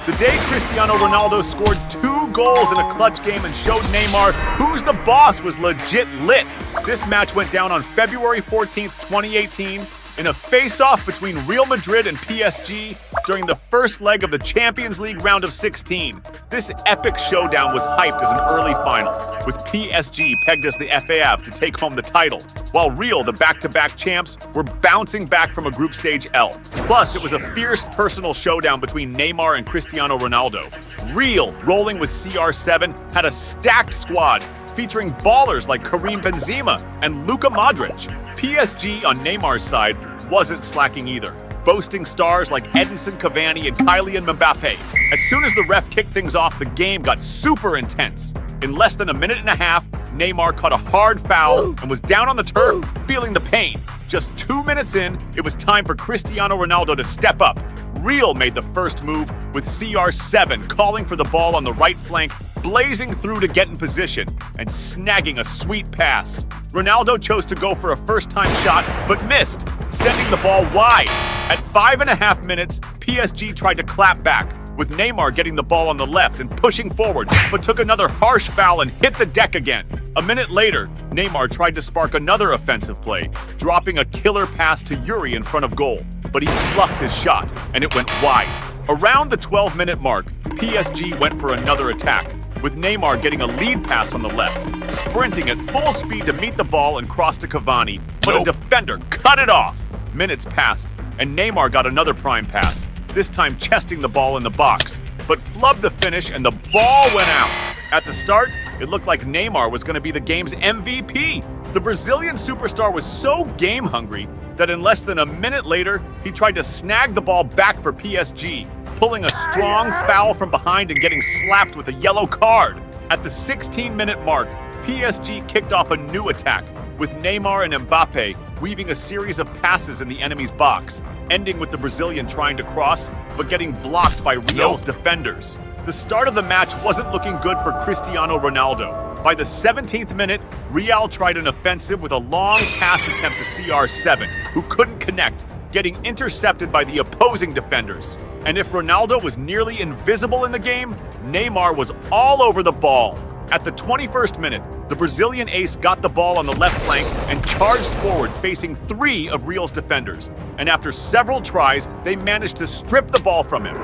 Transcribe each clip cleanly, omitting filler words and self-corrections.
The day Cristiano Ronaldo scored 2 goals in a clutch game and showed Neymar who's the boss was legit lit. This match went down on February 14th, 2018 in a face-off between Real Madrid and PSG during the first leg of the Champions League round of 16. This epic showdown was hyped as an early final, with PSG pegged as the FAF to take home the title, while Real, the back-to-back champs, were bouncing back from a group stage L. Plus, it was a fierce personal showdown between Neymar and Cristiano Ronaldo. Real, rolling with CR7, had a stacked squad featuring ballers like Karim Benzema and Luka Modric. PSG on Neymar's side wasn't slacking either, boasting stars like Edinson Cavani and Kylian Mbappe. As soon as the ref kicked things off, the game got super intense. In less than a minute and a half, Neymar caught a hard foul and was down on the turf, feeling the pain. Just 2 minutes in, it was time for Cristiano Ronaldo to step up. Real made the first move, with CR7 calling for the ball on the right flank, blazing through to get in position and snagging a sweet pass. Ronaldo chose to go for a first-time shot, but missed, sending the ball wide. At 5.5 minutes, PSG tried to clap back, with Neymar getting the ball on the left and pushing forward, but took another harsh foul and hit the deck again. A minute later, Neymar tried to spark another offensive play, dropping a killer pass to Yuri in front of goal, but he fluffed his shot, and it went wide. Around the 12-minute mark, PSG went for another attack, with Neymar getting a lead pass on the left, sprinting at full speed to meet the ball and cross to Cavani, but a defender cut it off. Minutes passed, and Neymar got another prime pass, this time chesting the ball in the box, but flubbed the finish and the ball went out. At the start, it looked like Neymar was going to be the game's MVP. The Brazilian superstar was so game-hungry that in less than a minute later, he tried to snag the ball back for PSG, pulling a strong foul from behind and getting slapped with a yellow card. At the 16-minute mark, PSG kicked off a new attack, with Neymar and Mbappe weaving a series of passes in the enemy's box, ending with the Brazilian trying to cross, but getting blocked by Real's defenders. The start of the match wasn't looking good for Cristiano Ronaldo. By the 17th minute, Real tried an offensive with a long pass attempt to CR7, who couldn't connect, getting intercepted by the opposing defenders. And if Ronaldo was nearly invisible in the game, Neymar was all over the ball. At the 21st minute, the Brazilian ace got the ball on the left flank and charged forward, facing 3 of Real's defenders. And after several tries, they managed to strip the ball from him.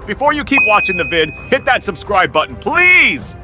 Before you keep watching the vid, hit that subscribe button, please!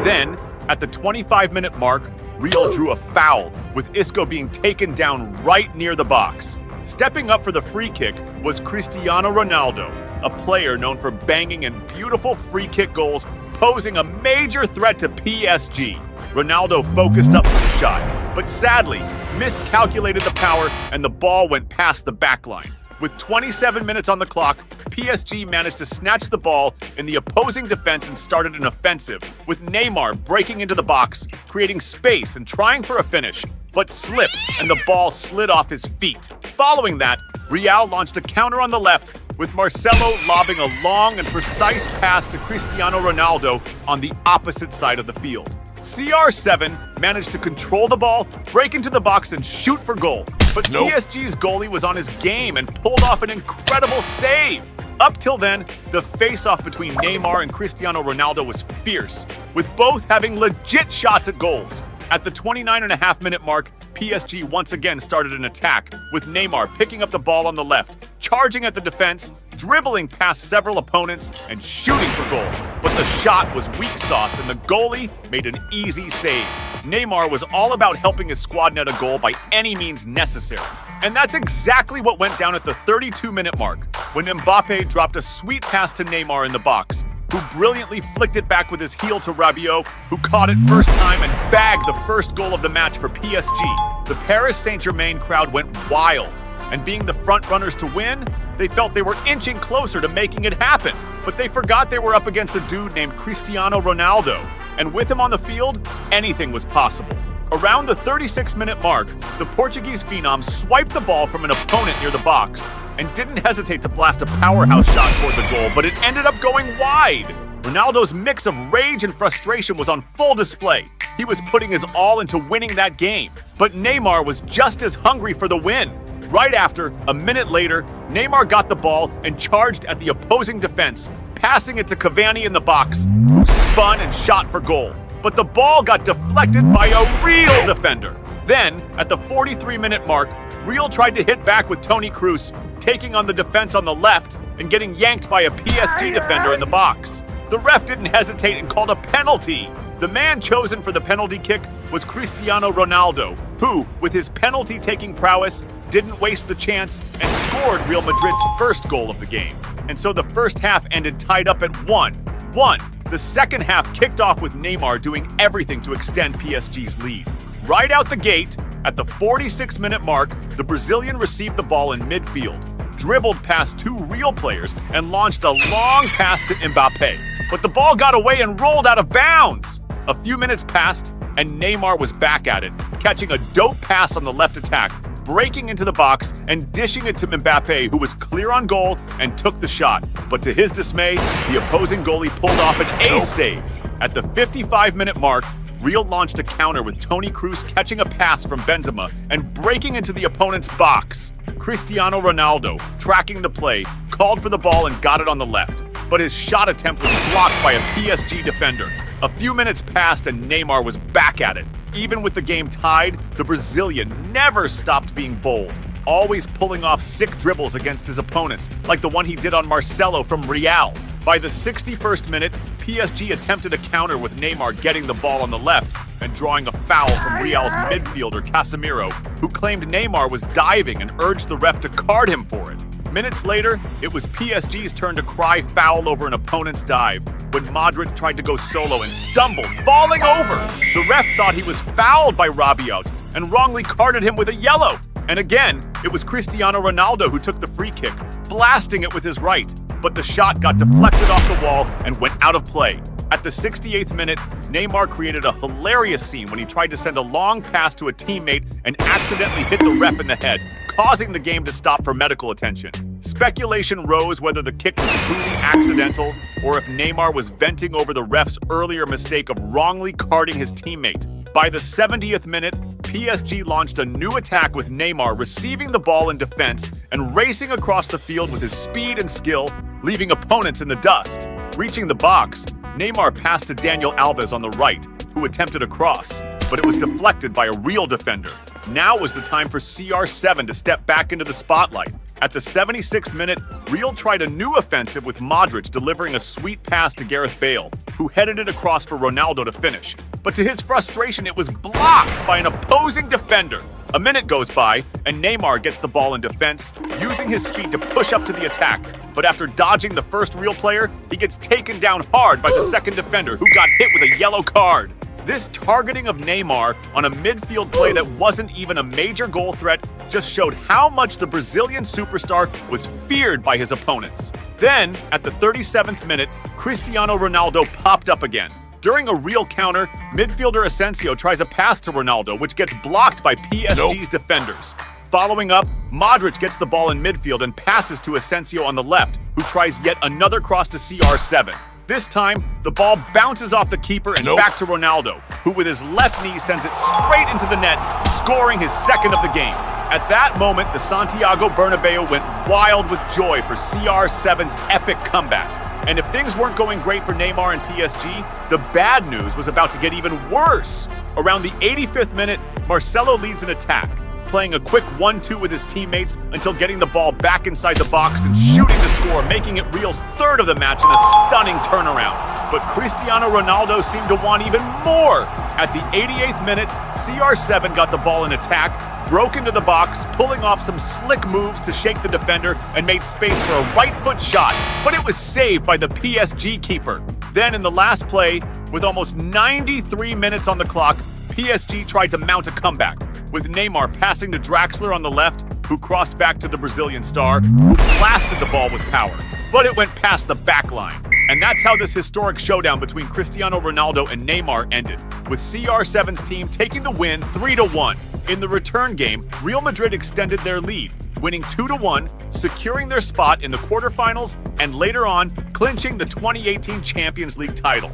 Then, at the 25-minute mark, Real drew a foul, with Isco being taken down right near the box. Stepping up for the free kick was Cristiano Ronaldo, a player known for banging in beautiful free kick goals, posing a major threat to PSG. Ronaldo focused up for the shot, but sadly miscalculated the power and the ball went past the back line. With 27 minutes on the clock, PSG managed to snatch the ball in the opposing defense and started an offensive, with Neymar breaking into the box, creating space and trying for a finish, but slipped and the ball slid off his feet. Following that, Real launched a counter on the left, with Marcelo lobbing a long and precise pass to Cristiano Ronaldo on the opposite side of the field. CR7 managed to control the ball, break into the box, and shoot for goal. But PSG's goalie was on his game and pulled off an incredible save. Up till then, the face-off between Neymar and Cristiano Ronaldo was fierce, with both having legit shots at goals. At the 29.5-minute mark, PSG once again started an attack, with Neymar picking up the ball on the left, charging at the defense, dribbling past several opponents, and shooting for goal. But the shot was weak sauce, and the goalie made an easy save. Neymar was all about helping his squad net a goal by any means necessary. And that's exactly what went down at the 32-minute mark, when Mbappe dropped a sweet pass to Neymar in the box, who brilliantly flicked it back with his heel to Rabiot, who caught it first time and bagged the first goal of the match for PSG. The Paris Saint-Germain crowd went wild, and being the front runners to win, they felt they were inching closer to making it happen. But they forgot they were up against a dude named Cristiano Ronaldo, and with him on the field, anything was possible. Around the 36-minute mark, the Portuguese phenom swiped the ball from an opponent near the box and didn't hesitate to blast a powerhouse shot toward the goal, but it ended up going wide. Ronaldo's mix of rage and frustration was on full display. He was putting his all into winning that game, but Neymar was just as hungry for the win. Right after, a minute later, Neymar got the ball and charged at the opposing defense, passing it to Cavani in the box, who spun and shot for goal. But the ball got deflected by a Real defender. Then, at the 43-minute mark, Real tried to hit back with Toni Kroos, taking on the defense on the left and getting yanked by a PSG defender in the box. The ref didn't hesitate and called a penalty. The man chosen for the penalty kick was Cristiano Ronaldo, who, with his penalty-taking prowess, didn't waste the chance and scored Real Madrid's first goal of the game. And so the first half ended tied up at 1-1. The second half kicked off with Neymar doing everything to extend PSG's lead. Right out the gate, at the 46-minute mark, the Brazilian received the ball in midfield, dribbled past two Real players, and launched a long pass to Mbappe. But the ball got away and rolled out of bounds. A few minutes passed, and Neymar was back at it, catching a dope pass on the left attack, breaking into the box and dishing it to Mbappe, who was clear on goal and took the shot. But to his dismay, the opposing goalie pulled off an ace save. At the 55-minute mark, Real launched a counter with Toni Kroos catching a pass from Benzema and breaking into the opponent's box. Cristiano Ronaldo, tracking the play, called for the ball and got it on the left. But his shot attempt was blocked by a PSG defender. A few minutes passed and Neymar was back at it. Even with the game tied, the Brazilian never stopped being bold, always pulling off sick dribbles against his opponents, like the one he did on Marcelo from Real. By the 61st minute, PSG attempted a counter with Neymar getting the ball on the left and drawing a foul from Real's midfielder Casemiro, who claimed Neymar was diving and urged the ref to card him for it. Minutes later, it was PSG's turn to cry foul over an opponent's dive when Modric tried to go solo and stumbled, falling over. The ref thought he was fouled by Rabiot and wrongly carded him with a yellow. And again, it was Cristiano Ronaldo who took the free kick, blasting it with his right. But the shot got deflected off the wall and went out of play. At the 68th minute, Neymar created a hilarious scene when he tried to send a long pass to a teammate and accidentally hit the ref in the head, causing the game to stop for medical attention. Speculation rose whether the kick was truly accidental or if Neymar was venting over the ref's earlier mistake of wrongly carding his teammate. By the 70th minute, PSG launched a new attack with Neymar receiving the ball in defense and racing across the field with his speed and skill, leaving opponents in the dust. Reaching the box, Neymar passed to Daniel Alves on the right, who attempted a cross, but it was deflected by a Real defender. Now was the time for CR7 to step back into the spotlight. At the 76th minute, Real tried a new offensive with Modric delivering a sweet pass to Gareth Bale, who headed it across for Ronaldo to finish. But to his frustration, it was blocked by an opposing defender. A minute goes by, and Neymar gets the ball in defense, using his speed to push up to the attack. But after dodging the first Real player, he gets taken down hard by the second defender, who got hit with a yellow card. This targeting of Neymar on a midfield play that wasn't even a major goal threat just showed how much the Brazilian superstar was feared by his opponents. Then, at the 37th minute, Cristiano Ronaldo popped up again. During a Real counter, midfielder Asensio tries a pass to Ronaldo, which gets blocked by PSG's defenders. Following up, Modric gets the ball in midfield and passes to Asensio on the left, who tries yet another cross to CR7. This time, the ball bounces off the keeper and back to Ronaldo, who with his left knee sends it straight into the net, scoring his second of the game. At that moment, the Santiago Bernabeu went wild with joy for CR7's epic comeback. And if things weren't going great for Neymar and PSG, the bad news was about to get even worse. Around the 85th minute, Marcelo leads an attack, playing a quick 1-2 with his teammates until getting the ball back inside the box and shooting to score, making it Real's third of the match in a stunning turnaround. But Cristiano Ronaldo seemed to want even more. At the 88th minute, CR7 got the ball in attack, broke into the box, pulling off some slick moves to shake the defender and made space for a right foot shot, but it was saved by the PSG keeper. Then in the last play, with almost 93 minutes on the clock, PSG tried to mount a comeback, with Neymar passing to Draxler on the left, who crossed back to the Brazilian star, who blasted the ball with power. But it went past the back line. And that's how this historic showdown between Cristiano Ronaldo and Neymar ended, with CR7's team taking the win 3-1. In the return game, Real Madrid extended their lead, winning 2-1, securing their spot in the quarterfinals, and later on, clinching the 2018 Champions League title.